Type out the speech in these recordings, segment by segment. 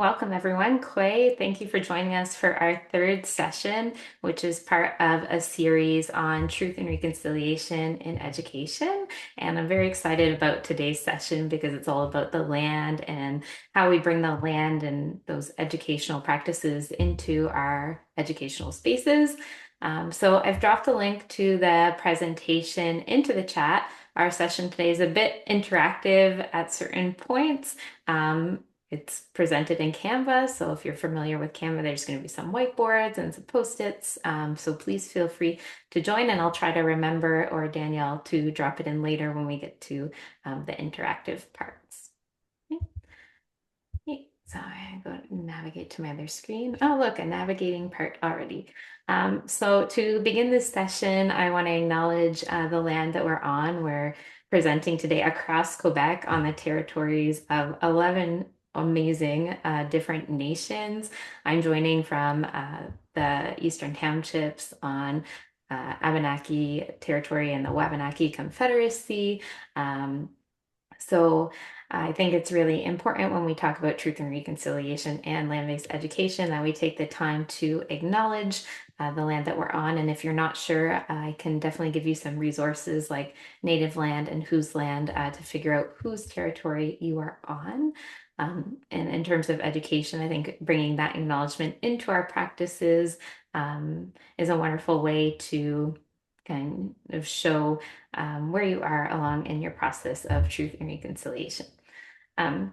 Welcome, everyone. Clay, thank you for joining us for our third session, which is part of a series on truth and reconciliation in education. And I'm very excited about today's session because it's all about the land and how we bring the land and those educational practices into our educational spaces. So I've dropped a link to the presentation into the chat. Our session today is a bit interactive at certain points. It's presented in Canva, so if you're familiar with Canva, there's going to be some whiteboards and some post-its. So please feel free to join, and I'll try to remember, or Danielle, to drop it in later when we get to the interactive parts. Okay. Okay. So I go navigate to my other screen. Oh, look, a navigating part already. So to begin this session, I want to acknowledge the land that we're on. We're presenting today across Quebec on the territories of 11 amazing different nations. I'm joining from the Eastern Townships on Abenaki territory and the Wabanaki Confederacy. So I think it's really important when we talk about truth and reconciliation and land-based education that we take the time to acknowledge the land that we're on. And if you're not sure, I can definitely give you some resources like native land and whose land to figure out whose territory you are on. And in terms of education, I think bringing that acknowledgement into our practices is a wonderful way to kind of show where you are along in your process of truth and reconciliation. Um,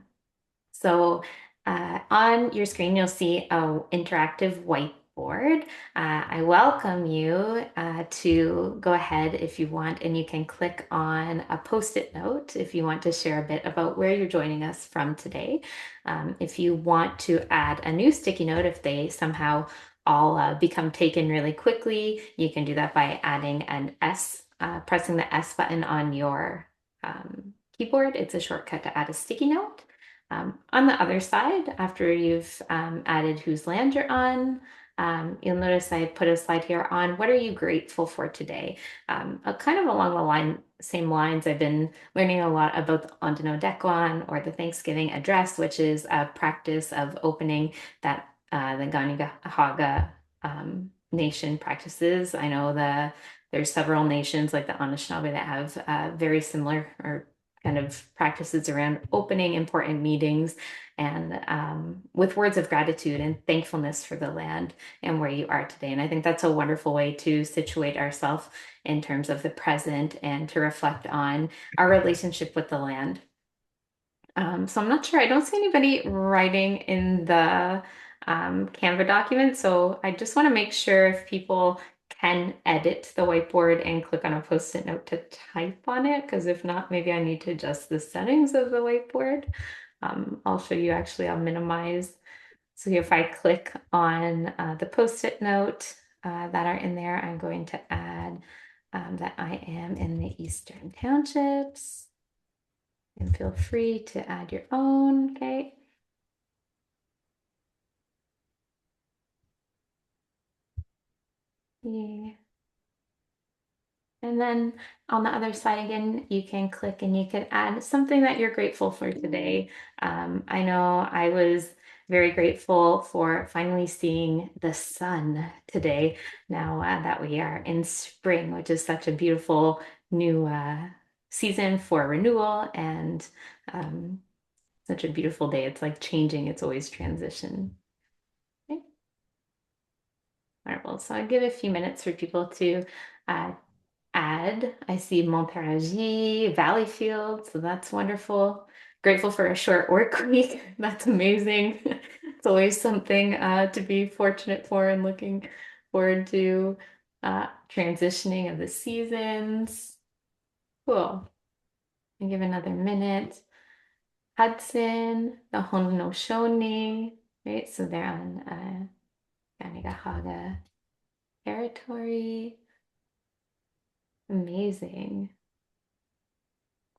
so on your screen, you'll see an interactive whiteboard. I welcome you to go ahead if you want, and you can click on a post-it note if you want to share a bit about where you're joining us from today. If you want to add a new sticky note, if they somehow all become taken really quickly, you can do that by adding an S, pressing the S button on your keyboard. It's a shortcut to add a sticky note. On the other side, after you've added whose land you're on, you'll notice I put a slide here on what are you grateful for today? Kind of along the same lines, I've been learning a lot about the Ondino Dekwan or the Thanksgiving address, which is a practice of opening that the Ganigahaga nation practices. I know there's several nations like the Anishinaabe that have very similar or kind of practices around opening important meetings and with words of gratitude and thankfulness for the land and where you are today. And I think that's a wonderful way to situate ourselves in terms of the present and to reflect on our relationship with the land. So I'm not sure. I don't see anybody writing in the Canva document. So I just want to make sure if people can edit the whiteboard and click on a post-it note to type on it, because if not, maybe I need to adjust the settings of the whiteboard. I'll show you actually, I'll minimize. So if I click on the post-it note that are in there, I'm going to add that I am in the Eastern Townships. And feel free to add your own, okay? Yeah. And then on the other side again, you can click and you can add something that you're grateful for today. I know I was very grateful for finally seeing the sun today, now that we are in spring, which is such a beautiful new season for renewal and such a beautiful day. It's like changing, it's always transition. Okay. Wonderful. So I'll give a few minutes for people to uh, add. I see Montargis, Valleyfield, so that's wonderful. Grateful for a short work week. That's amazing. It's always something to be fortunate for and looking forward to transitioning of the seasons. Cool. I'll give another minute. Hudson, the Haudenosaunee, right? So they're on Kanagahaga territory. Amazing.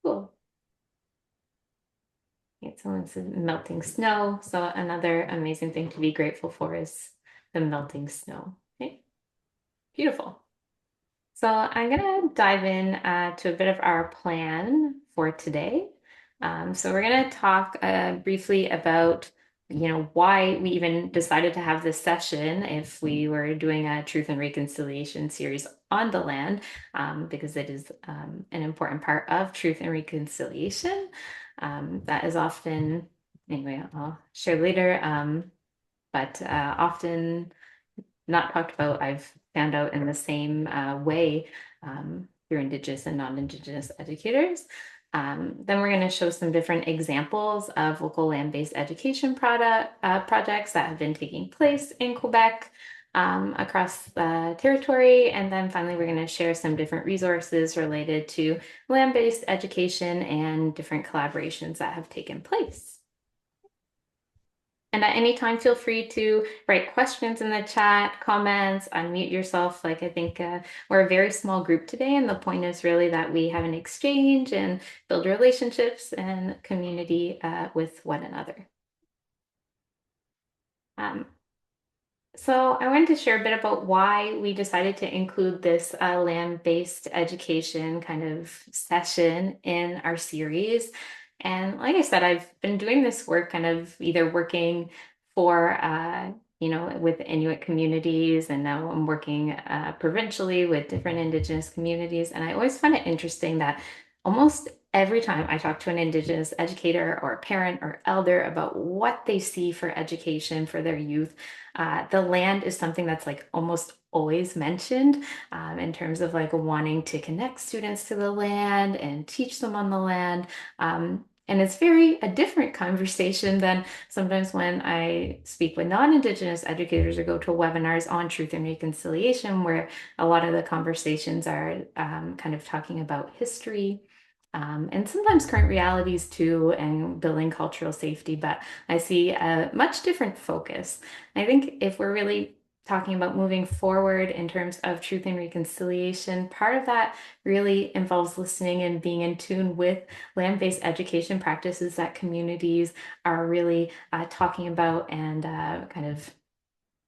Cool. Okay, someone said melting snow. So another amazing thing to be grateful for is the melting snow. Okay, beautiful. So I'm gonna dive in to a bit of our plan for today. So we're gonna talk briefly about why we even decided to have this session if we were doing a Truth and Reconciliation series on the land, because it is an important part of Truth and Reconciliation. That is often, anyway, I'll share later, but often not talked about, I've found out, in the same way through Indigenous and non-Indigenous educators. Then we're going to show some different examples of local land-based education projects that have been taking place in Quebec across the territory. And then finally, we're going to share some different resources related to land-based education and different collaborations that have taken place. And at any time, feel free to write questions in the chat, comments, unmute yourself. Like, I think we're a very small group today, and the point is really that we have an exchange and build relationships and community with one another. So I wanted to share a bit about why we decided to include this land-based education kind of session in our series. And like I said, I've been doing this work kind of either working for, with Inuit communities, and now I'm working provincially with different Indigenous communities. And I always find it interesting that almost every time I talk to an Indigenous educator or a parent or elder about what they see for education for their youth, the land is something that's like almost always mentioned in terms of like wanting to connect students to the land and teach them on the land. And it's a different conversation than sometimes when I speak with non-Indigenous educators or go to webinars on Truth and Reconciliation, where a lot of the conversations are kind of talking about history. And sometimes current realities too, and building cultural safety, but I see a much different focus. I think if we're really talking about moving forward in terms of truth and reconciliation, part of that really involves listening and being in tune with land-based education practices that communities are really talking about and kind of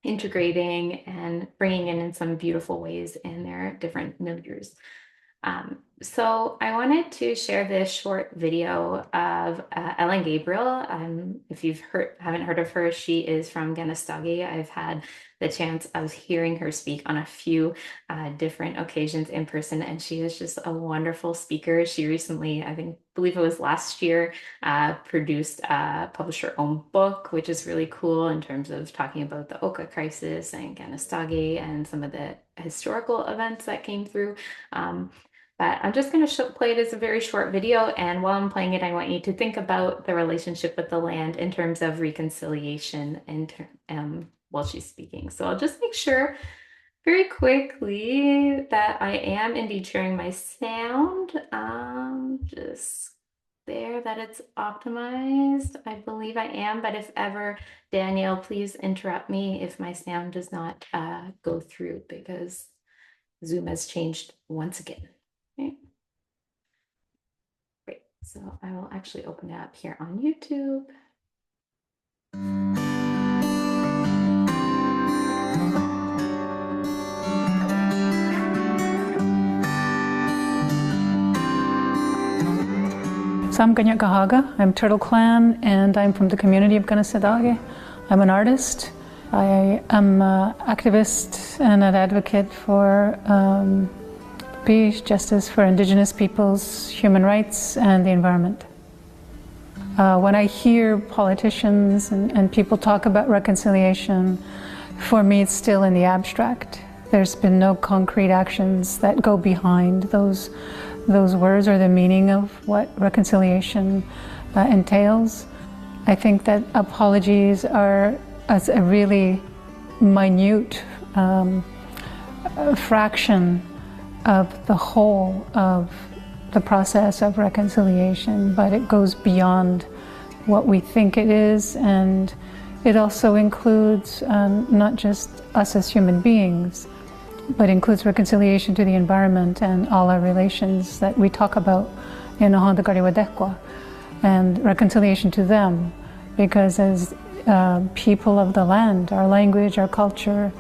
integrating and bringing in some beautiful ways in their different milieux. So I wanted to share this short video of Ellen Gabriel. If you've haven't heard of her, she is from Ganastagi. I've had the chance of hearing her speak on a few different occasions in person, and she is just a wonderful speaker. She recently, believe it was last year, published her own book, which is really cool in terms of talking about the Oka crisis and Ganastagi and some of the historical events that came through. But I'm just going to play it as a very short video. And while I'm playing it, I want you to think about the relationship with the land in terms of reconciliation while she's speaking. So I'll just make sure very quickly that I am indeed sharing my sound. Just there, that it's optimized. I believe I am, but if ever, Danielle, please interrupt me if my sound does not go through, because Zoom has changed once again. Okay. Great. So I will actually open it up here on YouTube. Sam Ganyak Gahaga. I'm Turtle Clan, and I'm from the community of Ganastagi. I'm an artist. I am an activist and an advocate for peace, justice for Indigenous peoples, human rights, and the environment. When I hear politicians and people talk about reconciliation, for me it's still in the abstract. There's been no concrete actions that go behind those words or the meaning of what reconciliation entails. I think that apologies are as a really minute fraction of the whole of the process of reconciliation, but it goes beyond what we think it is, and it also includes not just us as human beings, but includes reconciliation to the environment and all our relations that we talk about in Ahondagari Wadekwa, and reconciliation to them, because as people of the land, our language, our culture,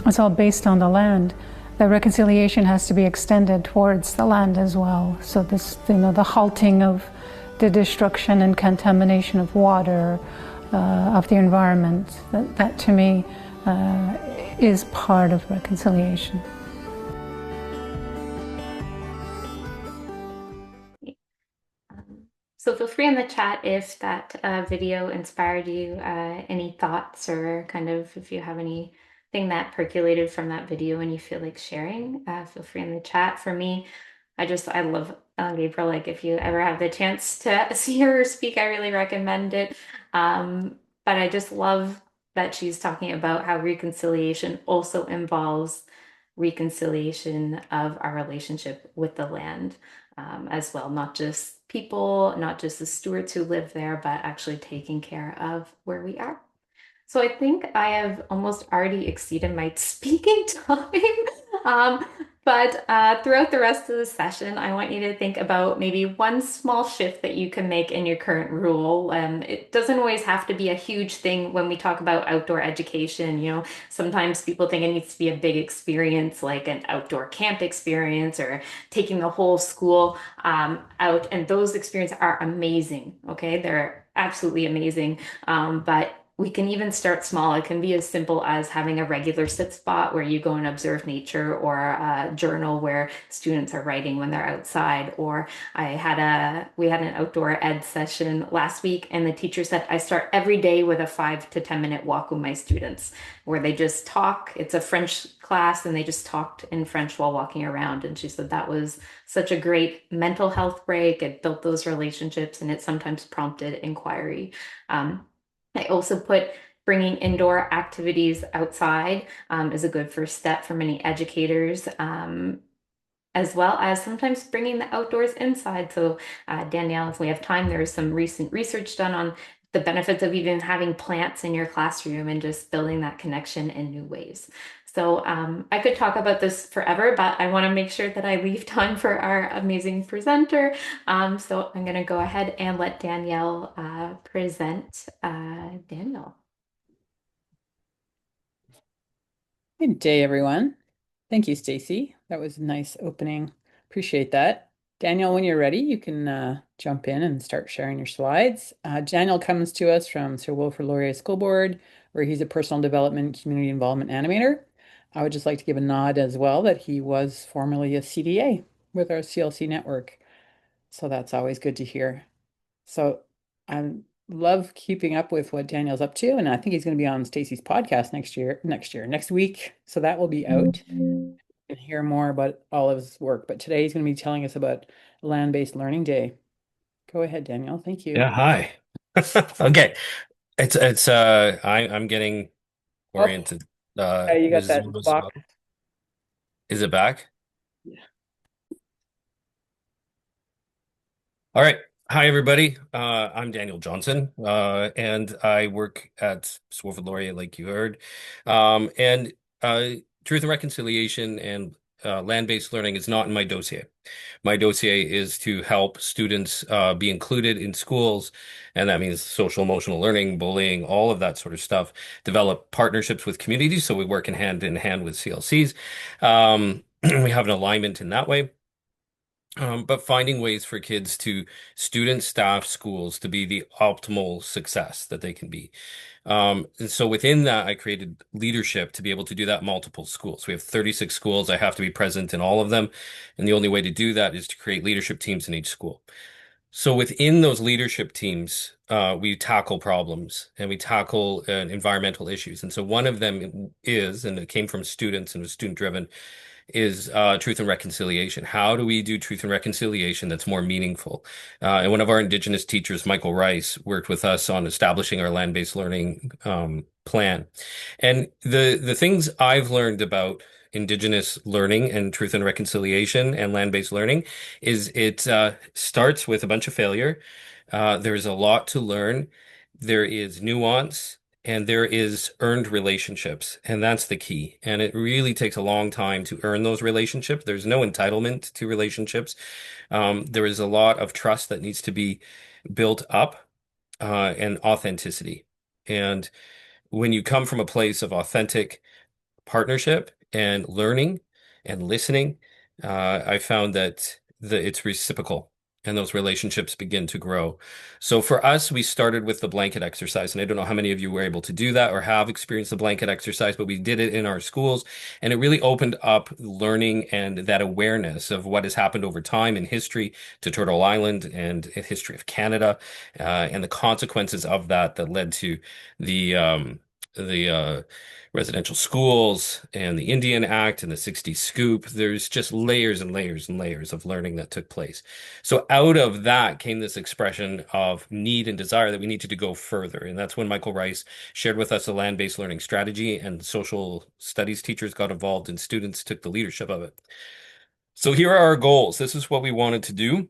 it's all based on the land. The reconciliation has to be extended towards the land as well. So this, the halting of the destruction and contamination of water, of the environment. That to me is part of reconciliation. So feel free in the chat if that video inspired you, any thoughts or kind of if you have anything that percolated from that video and you feel like sharing, feel free in the chat. For me, I love Ellen Gabriel. Like if you ever have the chance to see her speak, I really recommend it. But I just love that she's talking about how reconciliation also involves reconciliation of our relationship with the land as well, not just people, not just the stewards who live there, but actually taking care of where we are. So I think I have almost already exceeded my speaking time. Um, but throughout the rest of the session, I want you to think about maybe one small shift that you can make in your current role. It doesn't always have to be a huge thing when we talk about outdoor education. You know, sometimes people think it needs to be a big experience, like an outdoor camp experience or taking the whole school out. And those experiences are amazing. Okay, they're absolutely amazing. But we can even start small. It can be as simple as having a regular sit spot where you go and observe nature, or a journal where students are writing when they're outside. Or we had an outdoor ed session last week, and the teacher said, I start every day with a 5 to 10 minute walk with my students where they just talk. It's a French class and they just talked in French while walking around. And she said that was such a great mental health break. It built those relationships and it sometimes prompted inquiry. I also put bringing indoor activities outside is a good first step for many educators, as well as sometimes bringing the outdoors inside. So, Danielle, if we have time, there is some recent research done on the benefits of even having plants in your classroom and just building that connection in new ways. So I could talk about this forever, but I want to make sure that I leave time for our amazing presenter. So I'm going to go ahead and let Danielle present. Danielle. Good day, everyone. Thank you, Stacy. That was a nice opening. Appreciate that. Daniel, when you're ready, you can jump in and start sharing your slides. Daniel comes to us from Sir Wilfrid Laurier School Board, where he's a personal development, community involvement animator. I would just like to give a nod as well that he was formerly a CDA with our CLC network. So that's always good to hear. So I love keeping up with what Daniel's up to, and I think he's going to be on Stacy's podcast next week. So that will be out and hear more about all of his work. But today he's going to be telling us about Land-Based Learning Day. Go ahead, Daniel. Thank you. Yeah, hi. Okay. I'm getting Oh, oriented. yeah, you The got that Zoom as box. well. Is it back? Yeah. All right. Hi, everybody. I'm Daniel Johnson, and I work at Wilfrid Laurier, like you heard. And Truth and Reconciliation and land-based learning is not in my dossier. My dossier is to help students be included in schools, and that means social emotional learning, bullying, all of that sort of stuff. Develop partnerships with communities, so we work in hand with CLCs. We have an alignment in that way. But finding ways for kids to students, staff, schools to be the optimal success that they can be. And so within that, I created leadership to be able to do that multiple schools. We have 36 schools. I have to be present in all of them. And the only way to do that is to create leadership teams in each school. So within those leadership teams, we tackle problems and we tackle environmental issues. And so one of them is, and it came from students and was student driven, is truth and reconciliation. How do we do truth and reconciliation that's more meaningful? And one of our Indigenous teachers, Michael Rice, worked with us on establishing our land-based learning plan. And the things I've learned about Indigenous learning and truth and reconciliation and land-based learning is it starts with a bunch of failure. There's a lot to learn. There is nuance. And there is earned relationships, and that's the key. And it really takes a long time to earn those relationships. There's no entitlement to relationships. There is a lot of trust that needs to be built up, and authenticity. And when you come from a place of authentic partnership and learning and listening, I found that it's reciprocal. and those relationships begin to grow. So for us, we started with the blanket exercise, and I don't know how many of you were able to do that or have experienced the blanket exercise, but we did it in our schools, and it really opened up learning and that awareness of what has happened over time in history to Turtle Island and in history of Canada, and the consequences of that that led to the residential schools and the Indian Act and the 60s scoop. There's just layers and layers and layers of learning that took place. So out of that came this expression of need and desire that we needed to go further. And that's when Michael Rice shared with us a land-based learning strategy, and social studies teachers got involved and students took the leadership of it. So here are our goals. This is what we wanted to do.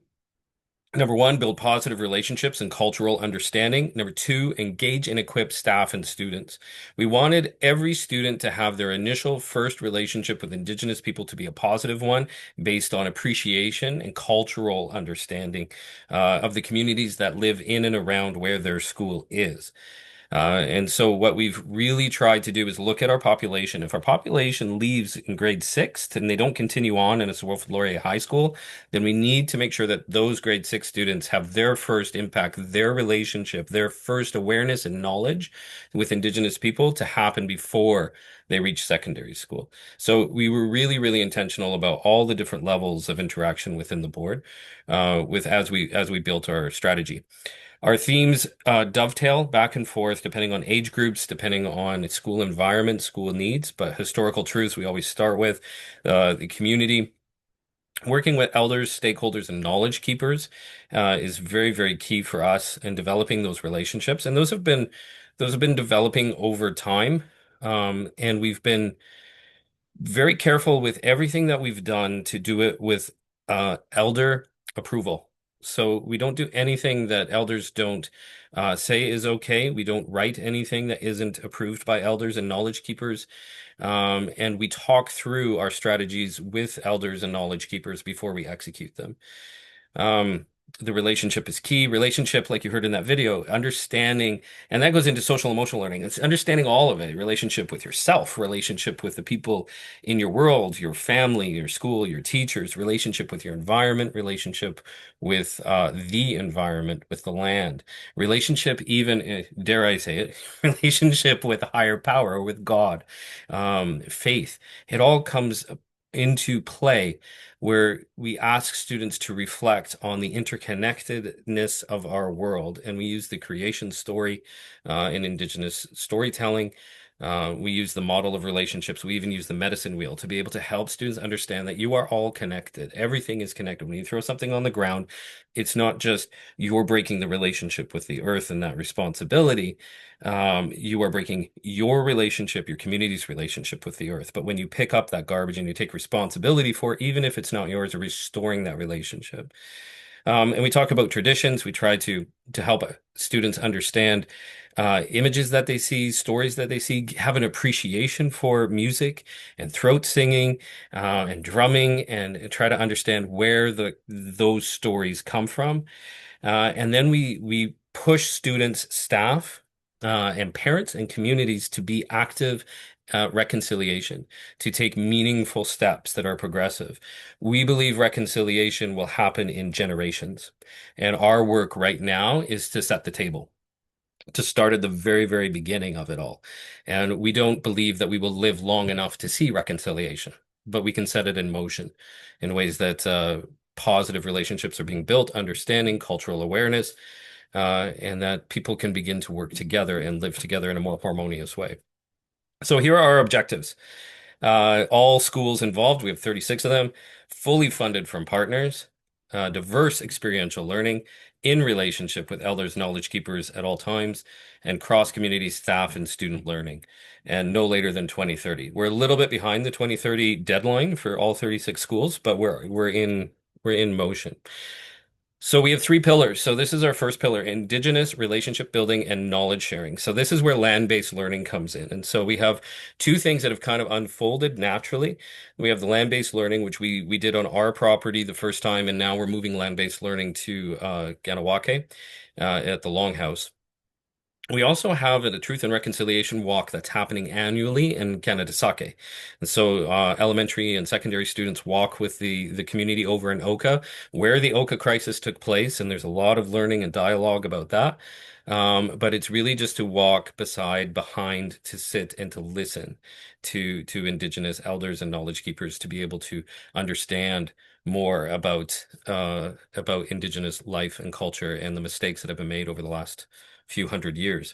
Number one, build positive relationships and cultural understanding. Number two, engage and equip staff and students. We wanted every student to have their initial first relationship with Indigenous people to be a positive one based on appreciation and cultural understanding of the communities that live in and around where their school is. And so what we've really tried to do is look at our population. If our population leaves in grade 6 and they don't continue on in a Wilfrid Laurier High School, then we need to make sure that those grade 6 students have their first impact, their relationship, their first awareness and knowledge with Indigenous people to happen before they reach secondary school. So we were really, really intentional about all the different levels of interaction within the board, with as we built our strategy. Our themes dovetail back and forth depending on age groups, depending on school environment, school needs, but historical truths we always start with, the community. Working with elders, stakeholders, and knowledge keepers is very, very key for us in developing those relationships. And those have been developing over time. And we've been very careful with everything that we've done to do it with elder approval. So we don't do anything that elders don't say is okay. We don't write anything that isn't approved by elders and knowledge keepers. And we talk through our strategies with elders and knowledge keepers before we execute them. Um, the relationship is key. Relationship, like you heard in that video, understanding, and that goes into social emotional learning. It's understanding all of it. Relationship with yourself, relationship with the people in your world, your family, your school, your teachers, relationship with your environment, relationship with the environment, with the land, relationship even, dare I say it, relationship with a higher power, or with God, faith. It all comes into play where we ask students to reflect on the interconnectedness of our world. And we use the creation story in Indigenous storytelling. We use the model of relationships. We even use the medicine wheel to be able to help students understand that you are all connected. Everything is connected. When you throw something on the ground, it's not just you're breaking the relationship with the earth and that responsibility. You are breaking your relationship, your community's relationship with the earth. But when you pick up that garbage and you take responsibility for it, even if it's not yours, you're restoring that relationship. And we talk about traditions. We try to help students understand images that they see, stories that they see, have an appreciation for music and throat singing and drumming, and try to understand where those stories come from. And then we push students, staff, and parents and communities to be active reconciliation, to take meaningful steps that are progressive. We believe reconciliation will happen in generations. And our work right now is to set the table, to start at the very, very beginning of it all. And we don't believe that we will live long enough to see reconciliation, but we can set it in motion in ways that positive relationships are being built, understanding, cultural awareness, and that people can begin to work together and live together in a more harmonious way. So here are our objectives. All schools involved, we have 36 of them, fully funded from partners, diverse experiential learning in relationship with elders, knowledge keepers at all times, and cross-community staff and student learning, and no later than 2030. We're a little bit behind the 2030 deadline for all 36 schools, but we're in motion. So we have three pillars. So this is our first pillar, Indigenous relationship building and knowledge sharing. So this is where land-based learning comes in. And so we have two things that have kind of unfolded naturally. We have the land-based learning, which we did on our property the first time, and now we're moving land-based learning to Ganawake at the Longhouse. We also have a Truth and Reconciliation Walk that's happening annually in Canada Sake. And so elementary and secondary students walk with the community over in Oka, where the Oka crisis took place, and there's a lot of learning and dialogue about that. But it's really just to walk behind, to sit and to listen to Indigenous elders and knowledge keepers to be able to understand more about Indigenous life and culture and the mistakes that have been made over the last few hundred years.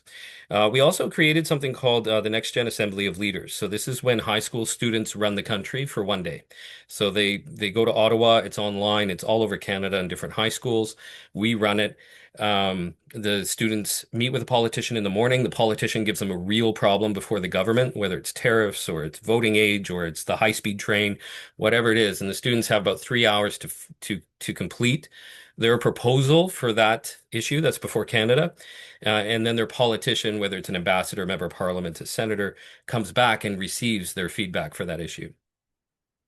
We also created something called the Next Gen Assembly of Leaders. So this is when high school students run the country for one day. So they go to Ottawa. It's online. It's all over Canada in different high schools. We run it. The students meet with a politician in the morning. The politician gives them a real problem before the government, whether it's tariffs or it's voting age or it's the high-speed train, whatever it is. And the students have about 3 hours to complete their proposal for that issue that's before Canada. And then their politician, whether it's an ambassador, member of parliament, a senator, comes back and receives their feedback for that issue.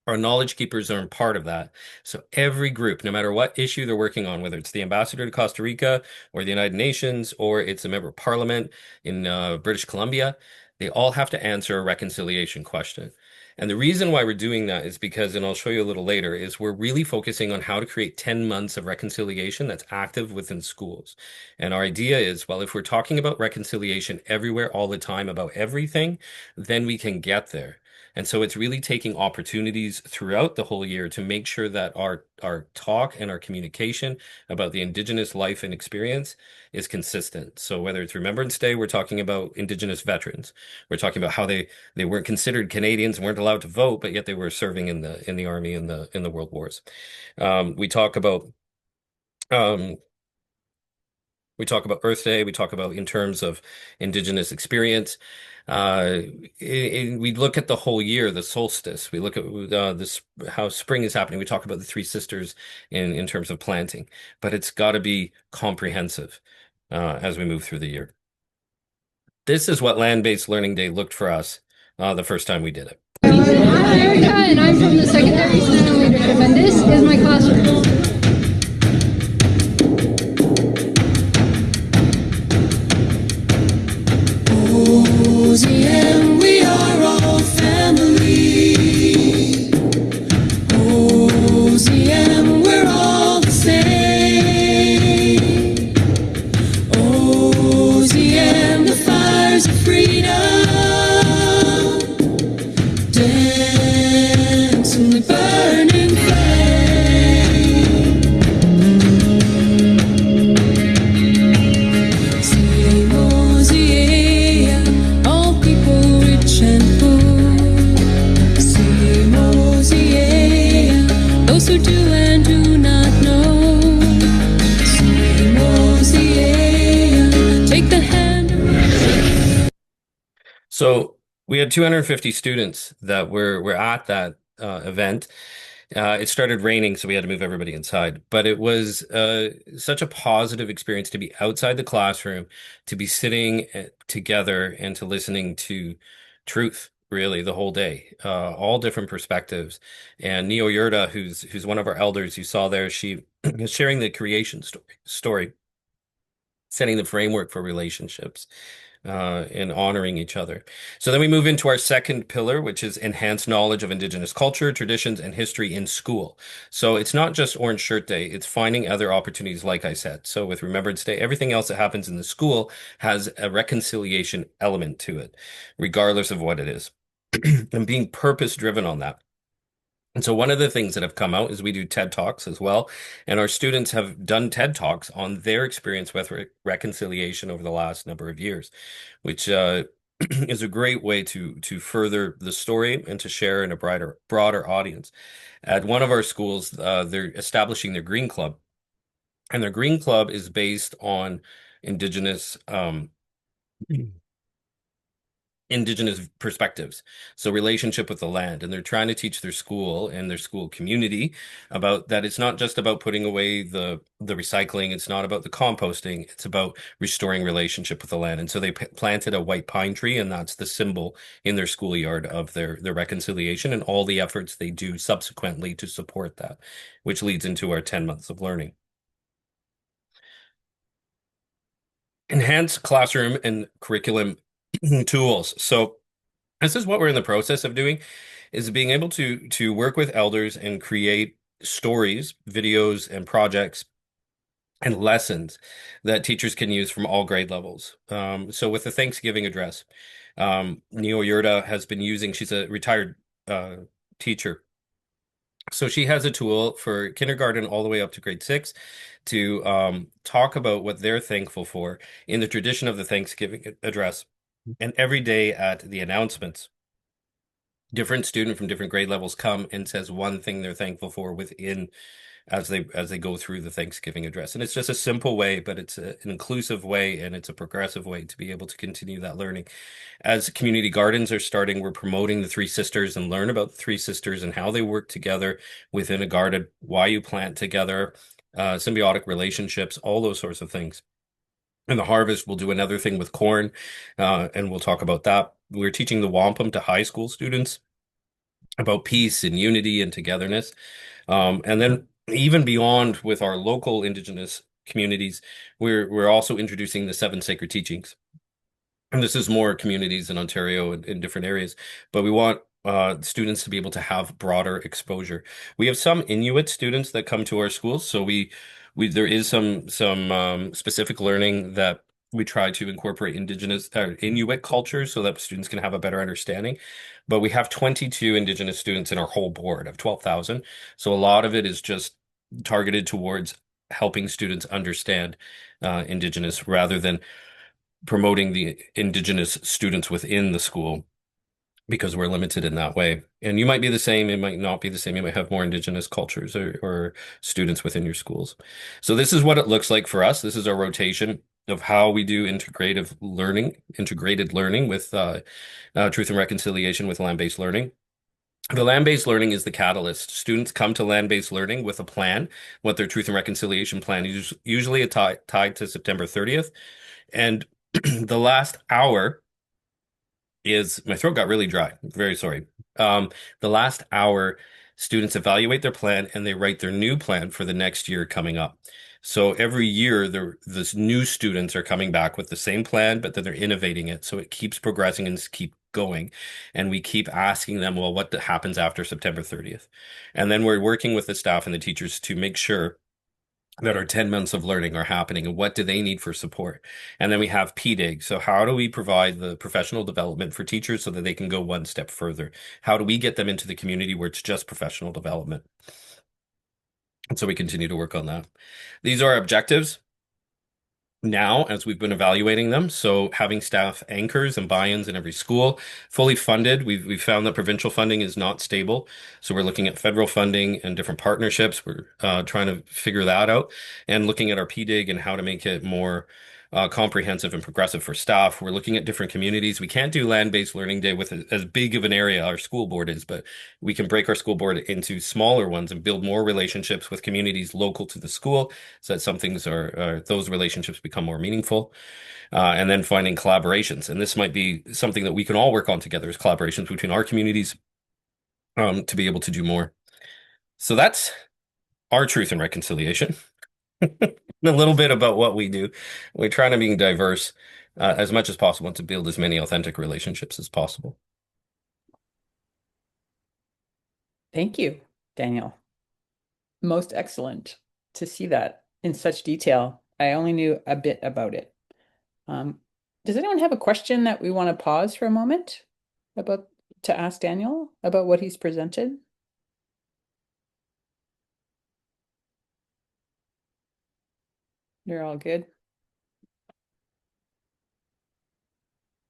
Our knowledge keepers are part of that. So every group, no matter what issue they're working on, whether it's the ambassador to Costa Rica or the United Nations, or it's a member of parliament in British Columbia, they all have to answer a reconciliation question. And the reason why we're doing that is because, and I'll show you a little later, is we're really focusing on how to create 10 months of reconciliation that's active within schools. And our idea is, well, if we're talking about reconciliation everywhere, all the time, about everything, then we can get there. And so it's really taking opportunities throughout the whole year to make sure that our talk and our communication about the Indigenous life and experience is consistent. So whether it's Remembrance Day, we're talking about Indigenous veterans. We're talking about how they weren't considered Canadians and weren't allowed to vote, but yet they were serving in the army in the world wars. We talk about um, we talk about Earth Day. We talk about in terms of Indigenous experience. Uh, we look at the whole year, the solstice. We look at this how spring is happening. We talk about the three sisters in terms of planting, but it's got to be comprehensive as we move through the year. This is what Land-Based Learning Day looked for us the first time we did it. I'm Erica, and I'm from the Secondary Student Leadership, and this is my classroom. OZM, we are all family. OZM, we're all the same. OZM, the fires of freedom. Dance in the burning flame. Sing OZM, all people rich and poor. Sing OZM, those who do and do not know. Sing OZM, take the hand. So we had 250 students that were at that event. It started raining, so we had to move everybody inside. But it was such a positive experience to be outside the classroom, to be sitting together and to listening to truth, really, the whole day, all different perspectives. And Neo Yurda, who's one of our elders you saw there, she is sharing the creation story, setting the framework for relationships and honoring each other. So then we move into our second pillar, which is enhanced knowledge of Indigenous culture, traditions, and history in school. So it's not just Orange Shirt Day, it's finding other opportunities, like I said. So with Remembrance Day, everything else that happens in the school has a reconciliation element to it, regardless of what it is, and being purpose driven on that. And so one of the things that have come out is we do TED Talks as well. And our students have done TED Talks on their experience with reconciliation over the last number of years, which is a great way to further the story and to share in a broader audience. At one of our schools, they're establishing their Green Club. And their Green Club is based on Indigenous Indigenous perspectives. So relationship with the land. And they're trying to teach their school and their school community about that it's not just about putting away the recycling, it's not about the composting, it's about restoring relationship with the land. And so they planted a white pine tree, and that's the symbol in their schoolyard of their reconciliation and all the efforts they do subsequently to support that, which leads into our 10 months of learning. enhance classroom and curriculum tools. So this is what we're in the process of doing, is being able to work with elders and create stories, videos, and projects and lessons that teachers can use from all grade levels. So with the Thanksgiving address, Neo Yurda has been using, she's a retired uh, teacher. So she has a tool for kindergarten all the way up to grade 6 to talk about what they're thankful for in the tradition of the Thanksgiving address. And every day at the announcements, different student from different grade levels come and says one thing they're thankful for within as they go through the Thanksgiving address. And it's just a simple way, but it's an inclusive way and it's a progressive way to be able to continue that learning. As community gardens are starting, we're promoting the Three Sisters and learn about the Three Sisters and how they work together within a garden, why you plant together, symbiotic relationships, all those sorts of things. And the harvest, we'll do another thing with corn, and we'll talk about that. We're teaching the wampum to high school students about peace and unity and togetherness. And then even beyond with our local Indigenous communities, we're also introducing the seven sacred teachings. And this is more communities in Ontario and in different areas, but we want students to be able to have broader exposure. We have some Inuit students that come to our schools, so we there is some specific learning that we try to incorporate Indigenous Inuit cultures so that students can have a better understanding. But we have 22 Indigenous students in our whole board of 12,000, so a lot of it is just targeted towards helping students understand Indigenous rather than promoting the Indigenous students within the school because we're limited in that way. And you might be the same, it might not be the same. You might have more Indigenous cultures or students within your schools. So this is what it looks like for us. This is our rotation of how we do integrated learning with truth and reconciliation with land-based learning. The land-based learning is the catalyst. Students come to land-based learning with a plan, what their truth and reconciliation plan is usually tied to September 30th. And the last hour is my throat got really dry. Very sorry. The last hour, students evaluate their plan and they write their new plan for the next year coming up. So every year, this new students are coming back with the same plan, but then they're innovating it. So it keeps progressing and keep going. And we keep asking them, well, what happens after September 30th? And then we're working with the staff and the teachers to make sure that our 10 months of learning are happening and what do they need for support. And then we have PDIG. So how do we provide the professional development for teachers so that they can go one step further? How do we get them into the community where it's just professional development? And so we continue to work on that. These are our objectives now as we've been evaluating them. So having staff anchors and buy-ins in every school, fully funded. We've found that provincial funding is not stable. So we're looking at federal funding and different partnerships. We're trying to figure that out and looking at our PDIG and how to make it more comprehensive and progressive for staff. We're looking at different communities. We can't do land-based learning day with as big of an area our school board is, but we can break our school board into smaller ones and build more relationships with communities local to the school so that some things those relationships become more meaningful. And then finding collaborations. And this might be something that we can all work on together is collaborations between our communities to be able to do more. So that's our truth and reconciliation. A little bit about what we do. We try to be diverse as much as possible and to build as many authentic relationships as possible. Thank you, Daniel. Most excellent to see that in such detail. I only knew a bit about it. Does anyone have a question that we want to pause for a moment to ask Daniel about what he's presented? You're all good.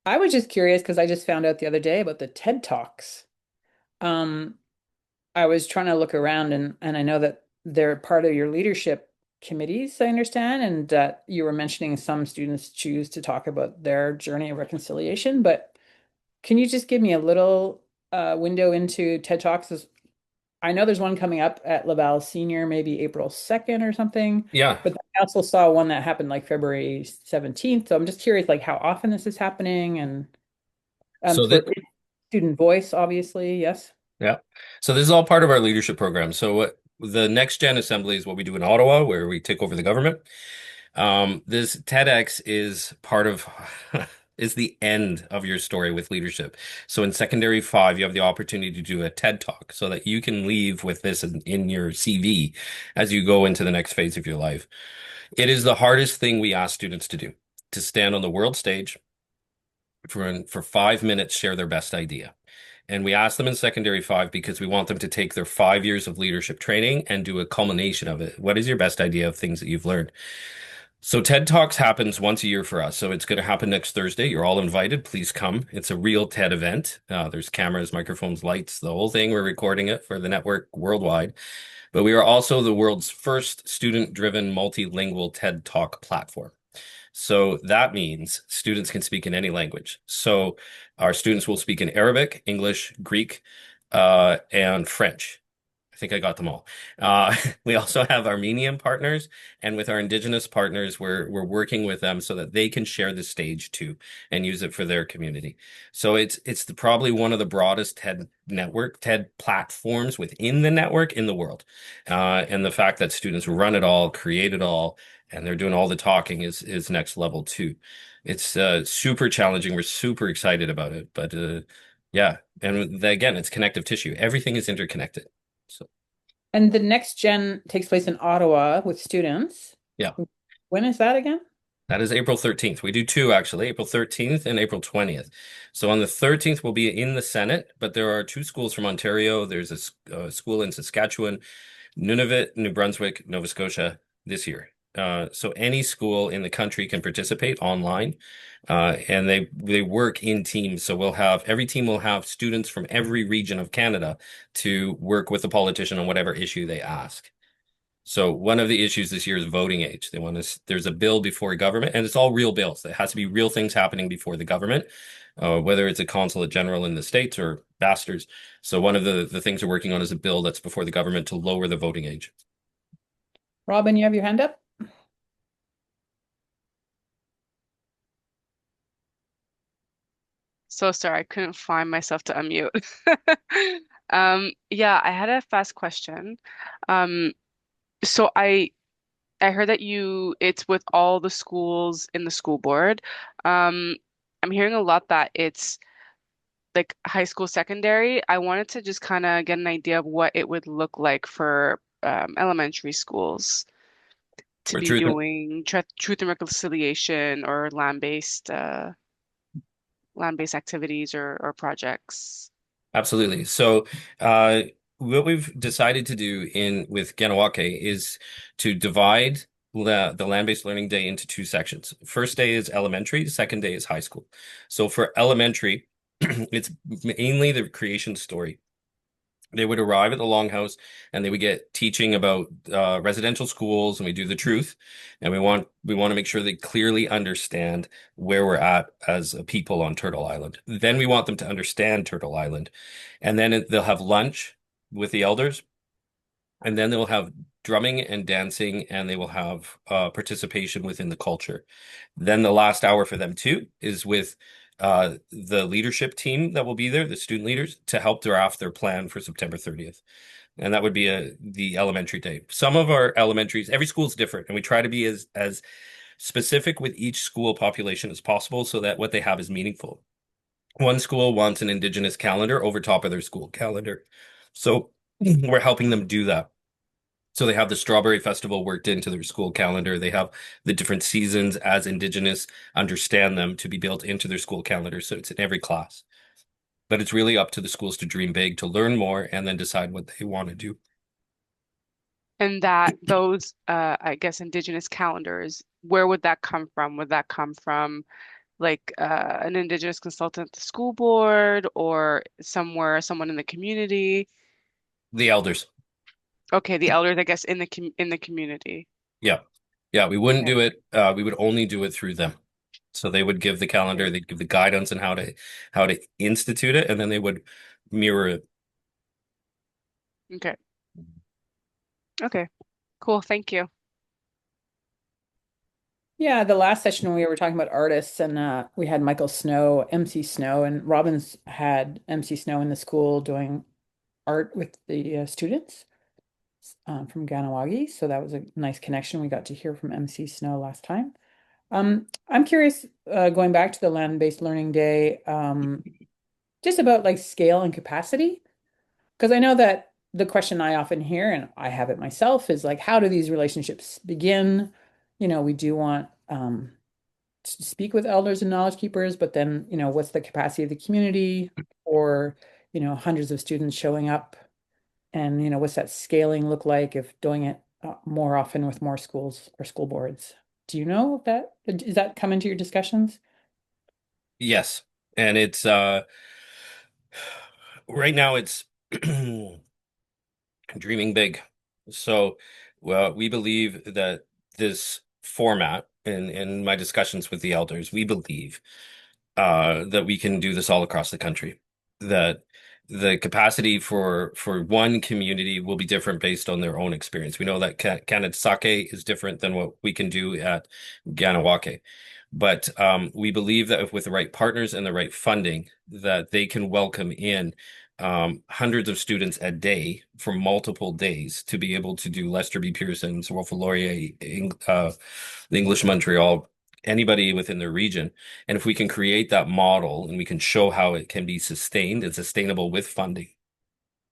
I was just curious because I just found out the other day about the TED Talks. I was trying to look around and I know that they're part of your leadership committees, I understand, and that you were mentioning some students choose to talk about their journey of reconciliation. But can you just give me a little window into TED Talks? I know there's one coming up at Laval Senior, maybe April 2nd or something. Yeah. But I also saw one that happened like February 17th. So I'm just curious, like how often this is happening and So for that student voice, obviously, yes. Yeah. So this is all part of our leadership program. So what the Next Gen Assembly is what we do in Ottawa, where we take over the government. This TEDx is part of is the end of your story with leadership. So in secondary five, you have the opportunity to do a TED Talk so that you can leave with this in your CV as you go into the next phase of your life. It is the hardest thing we ask students to do, to stand on the world stage for 5 minutes, share their best idea. And we ask them in secondary five because we want them to take their 5 years of leadership training and do a culmination of it. What is your best idea of things that you've learned? So TED Talks happens once a year for us. So it's going to happen next Thursday. You're all invited. Please come. It's a real TED event. There's cameras, microphones, lights, the whole thing. We're recording it for the network worldwide. But we are also the world's first student-driven multilingual TED Talk platform. So that means students can speak in any language. So our students will speak in Arabic, English, Greek, and French. I think I got them all. We also have Armenian partners, and with our indigenous partners, we're working with them so that they can share the stage too and use it for their community. So it's probably one of the broadest TED platforms within the network in the world. And the fact that students run it all, create it all, and they're doing all the talking is next level too. It's super challenging. We're super excited about it, but yeah, and again, it's connective tissue. Everything is interconnected. So And the next gen takes place in Ottawa with students. yeah, When is that again? that is April 13th. We do two actually, April 13th and April 20th. So on the 13th, we'll be in the Senate, but there are two schools from Ontario. There's a school in Saskatchewan, Nunavut, New Brunswick, Nova Scotia this year. So any school in the country can participate online, and they work in teams. So every team will have students from every region of Canada to work with the politician on whatever issue they ask. So one of the issues this year is voting age. There's a bill before government, and it's all real bills. It has to be real things happening before the government, whether it's a consulate general in the States or bastards. So one of the things we're working on is a bill that's before the government to lower the voting age. Robin, you have your hand up? So sorry, I couldn't find myself to unmute. Yeah, I had a fast question. Um, so I heard that it's with all the schools in the school board. Um, I'm hearing a lot that it's like high school, secondary. I wanted to just kind of get an idea of what it would look like for elementary schools to For be truth, doing truth and reconciliation or land-based activities or projects. absolutely. So, what we've decided to do with Ganawake is to divide the land-based learning day into two sections. First day is elementary, second day is high school. So for elementary, it's mainly the creation story. They would arrive at the Longhouse and they would get teaching about residential schools, and we do the truth, and we want to make sure they clearly understand where we're at as a people on Turtle Island. Then we want them to understand Turtle Island, and then they'll have lunch with the elders, and then they'll have drumming and dancing, and they will have participation within the culture. Then the last hour for them too is with the leadership team that will be there, the student leaders, to help draft their plan for September 30th. And that would be the elementary day. Some of our elementaries, every school is different, and we try to be as specific with each school population as possible so that what they have is meaningful. One school wants an Indigenous calendar over top of their school calendar. So we're helping them do that. So they have the Strawberry Festival worked into their school calendar. They have the different seasons as Indigenous understand them to be built into their school calendar. So it's in every class. But it's really up to the schools to dream big, to learn more, and then decide what they want to do. And that those, I guess, Indigenous calendars, where would that come from? Would that come from like an Indigenous consultant at the school board or someone in the community? The elders. Okay, the elders, I guess, in the community. Yeah. Yeah, we wouldn't Okay. do it. We would only do it through them. So they would give the calendar, they'd give the guidance on how to institute it, and then they would mirror it. Okay. Okay. Cool. Thank you. Yeah, the last session we were talking about artists, and we had Michael Snow, MC Snow, and Robin's had MC Snow in the school doing art with the students. from Ganawagi. So that was a nice connection. We got to hear from MC Snow last time. I'm curious, going back to the land-based learning day, just about like scale and capacity. Because I know that the question I often hear, and I have it myself, is like, how do these relationships begin? We do want to speak with elders and knowledge keepers, but then, what's the capacity of the community or, hundreds of students showing up? And, what's that scaling look like if doing it more often with more schools or school boards? Do you know if does that come into your discussions? Yes. And it's right now it's dreaming big. So, well, we believe that this format, in my discussions with the elders, we believe that we can do this all across the country. That the capacity for one community will be different based on their own experience. We know that Kanetsake is different than what we can do at Ganawake. But we believe that if with the right partners and the right funding, that they can welcome in hundreds of students a day for multiple days to be able to do Lester B. Pearson's, Wolf Laurier, the English Montreal, anybody within their region. And if we can create that model and we can show how it can be sustained and sustainable with funding,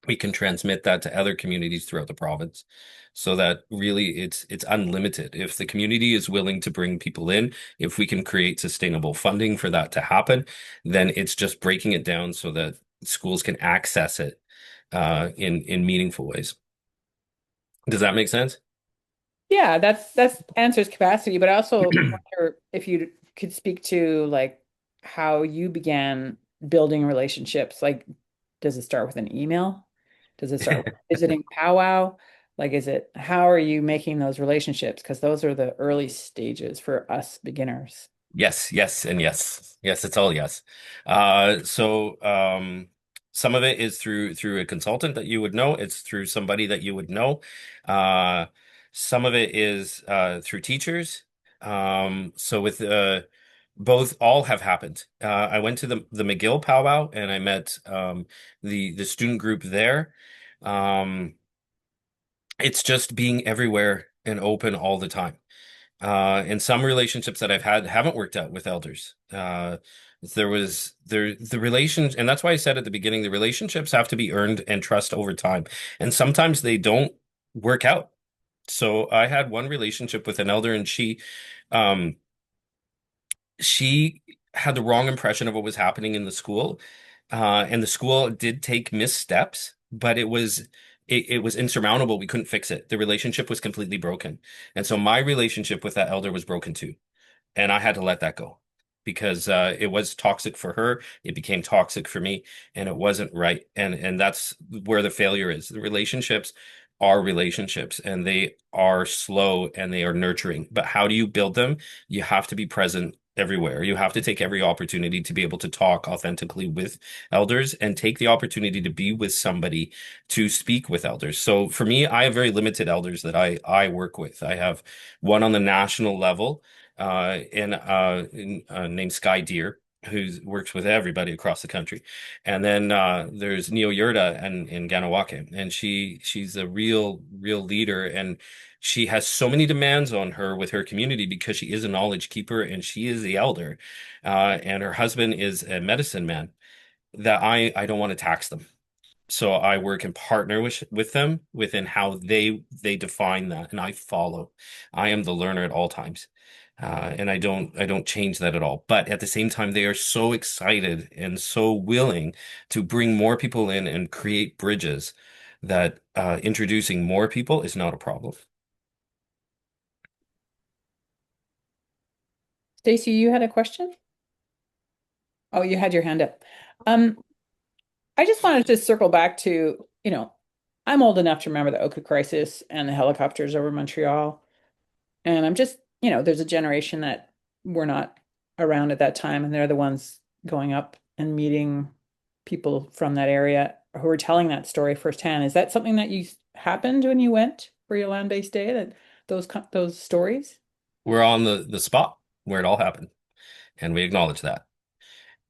we can transmit that to other communities throughout the province so that really it's unlimited. If the community is willing to bring people in, if we can create sustainable funding for that to happen, then it's just breaking it down so that schools can access it in meaningful ways. Does that make sense? Yeah, that's answers capacity, but I also wonder if you could speak to like how you began building relationships. Like, does it start with an email? Does it start with visiting powwow? Like, how are you making those relationships? Because those are the early stages for us beginners. Yes, yes, and yes. Yes, it's all yes. Some of it is through a consultant that you would know. It's through somebody that you would know. Uh, some of it is through teachers. So with both, all have happened. I went to the McGill powwow and I met the student group there. Um, it's just being everywhere and open all the time. And some relationships that I've had haven't worked out with elders. The relations, and that's why I said at the beginning, the relationships have to be earned and trust over time. And sometimes they don't work out. So I had one relationship with an elder and um, she had the wrong impression of what was happening in the school. And the school did take missteps, but it was insurmountable. We couldn't fix it. The relationship was completely broken. And so my relationship with that elder was broken too. And I had to let that go because it was toxic for her. It became toxic for me, and it wasn't right. And that's where the failure is. The relationships are relationships, and they are slow and they are nurturing. But how do you build them? You have to be present everywhere. You have to take every opportunity to be able to talk authentically with elders and take the opportunity to be with somebody to speak with elders. So for me, I have very limited elders that I work with. I have one on the national level named Sky Deer, who works with everybody across the country. And then there's Neo Yurda in Ganawake, and she's a real leader, and she has so many demands on her with her community because she is a knowledge keeper and she is the elder, and her husband is a medicine man that I don't want to tax them. So I work and partner with them within how they define that, and I follow. I am the learner at all times, and I don't change that at all. But at the same time, they are so excited and so willing to bring more people in and create bridges that introducing more people is not a problem. Stacy, you had a question? Oh, you had your hand up. Um, I just wanted to circle back to, I'm old enough to remember the Oka crisis and the helicopters over Montreal. And I'm just, there's a generation that were not around at that time, and they're the ones going up and meeting people from that area who are telling that story firsthand. Is that something that you happened when you went for your land-based day, that those stories? We're on the spot where it all happened, and we acknowledge that.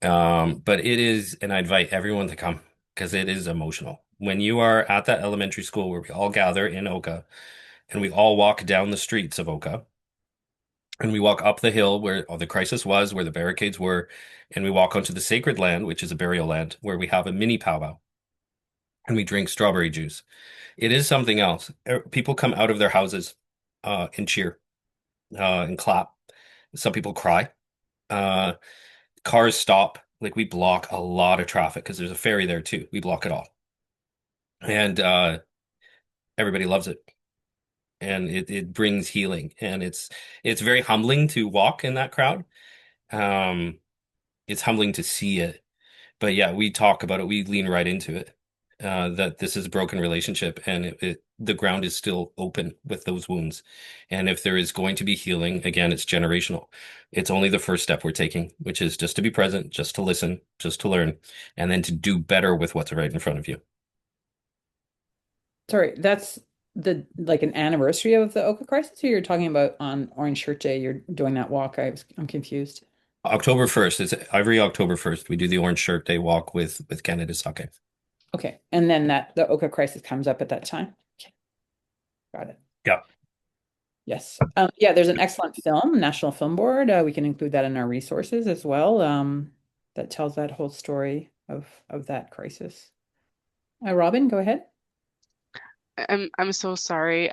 But it is, and I invite everyone to come because it is emotional. when you are at that elementary school where we all gather in Oka and we all walk down the streets of Oka and we walk up the hill where the crisis was, where the barricades were, and we walk onto the sacred land, which is a burial land, where we have a mini powwow and we drink strawberry juice. It is something else. People come out of their houses and cheer and clap. Some people cry. Uh, Cars stop. Like we block a lot of traffic because there's a ferry there too. We block it all. And everybody loves it. And it brings healing. And it's very humbling to walk in that crowd. Um, it's humbling to see it. But yeah, we talk about it. We lean right into it. That this is a broken relationship and the ground is still open with those wounds. And if there is going to be healing, again, it's generational. It's only the first step we're taking, which is just to be present, just to listen, just to learn, and then to do better with what's right in front of you. Sorry, that's the like an anniversary of the Oka crisis, or you're talking about on Orange Shirt Day, you're doing that walk. I'm confused. October 1st is every October 1st. We do the Orange Shirt Day walk with Canada Sake. Okay. And then that the Oka crisis comes up at that time. Okay. Got it. Yeah. Yes. Yeah, there's an excellent film, National Film Board. We can include that in our resources as well. That tells that whole story of that crisis. Robin, go ahead. I'm so sorry.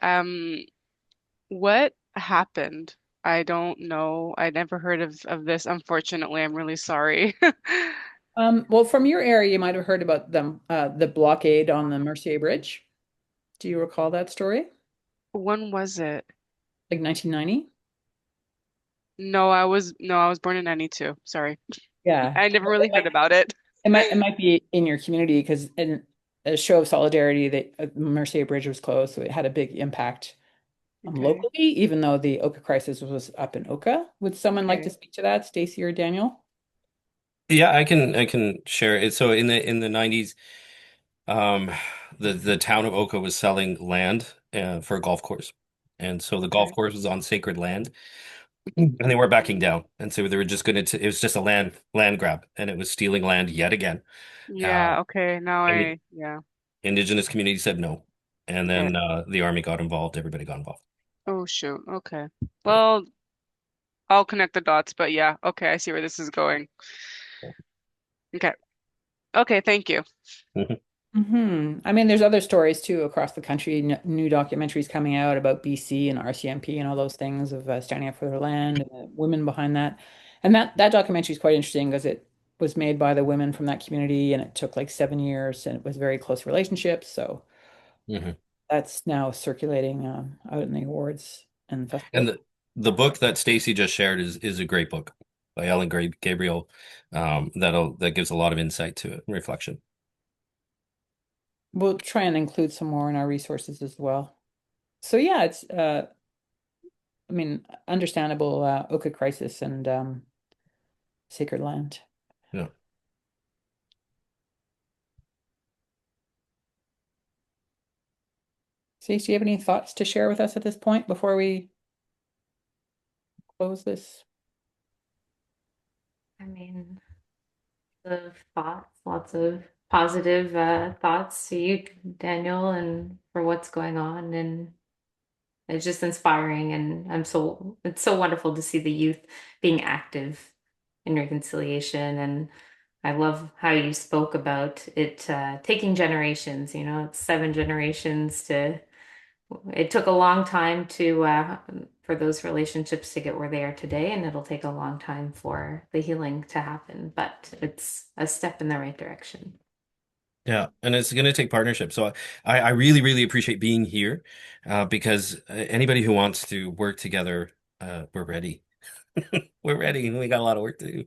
What happened? I don't know. I never heard of this. Unfortunately, I'm really sorry. Well, from your area, you might have heard about the blockade on the Mercier Bridge. Do you recall that story? When was it? Like 1990? No, I was born in 92. Sorry. Yeah. I never really heard about it. It might be in your community because in a show of solidarity, the Mercier Bridge was closed, so it had a big impact Okay. locally, even though the Oka crisis was up in Oka. Would someone like to Okay. speak to that, Stacy or Daniel? Yeah, I can share it. So in the 90s, um, the town of Oka was selling land for a golf course. And so the golf Okay. course was on sacred land and they were backing down. And so they were just going to, it was just a land grab and it was stealing land yet again. Uh, Yeah, okay. Now and the yeah. indigenous community said no. And Okay. then the army got involved, everybody got involved. Oh shoot. Okay. Yeah. Well, I'll connect the dots, but yeah, okay, I see where this is going. Okay. Okay, thank you. I mean, there's other stories too across the country, new documentaries coming out about BC and RCMP and all those things of standing up for their land and the women behind that. And that documentary is quite interesting because it was made by the women from that community and it took like 7 years and it was very close relationships. So Mhm. that's now circulating out in the awards and And festivals. the book that Stacy just shared is a great book by Ellen Gabriel. That gives a lot of insight to it and reflection. We'll try and include some more in our resources as well. So yeah, it's I mean, understandable Oka crisis and sacred land. Yeah. Stacey, do you have any thoughts to share with us at this point before we close this? I mean, of thoughts, lots of positive thoughts to you, Daniel, and for what's going on. And it's just inspiring. And it's so wonderful to see the youth being active in reconciliation. And I love how you spoke about it taking generations, it's 7 generations it took a long time for those relationships to get where they are today, and it'll take a long time for the healing to happen, but it's a step in the right direction. Yeah, and it's going to take partnership. So I really, really appreciate being here because anybody who wants to work together, we're ready. We're ready. We got a lot of work to do.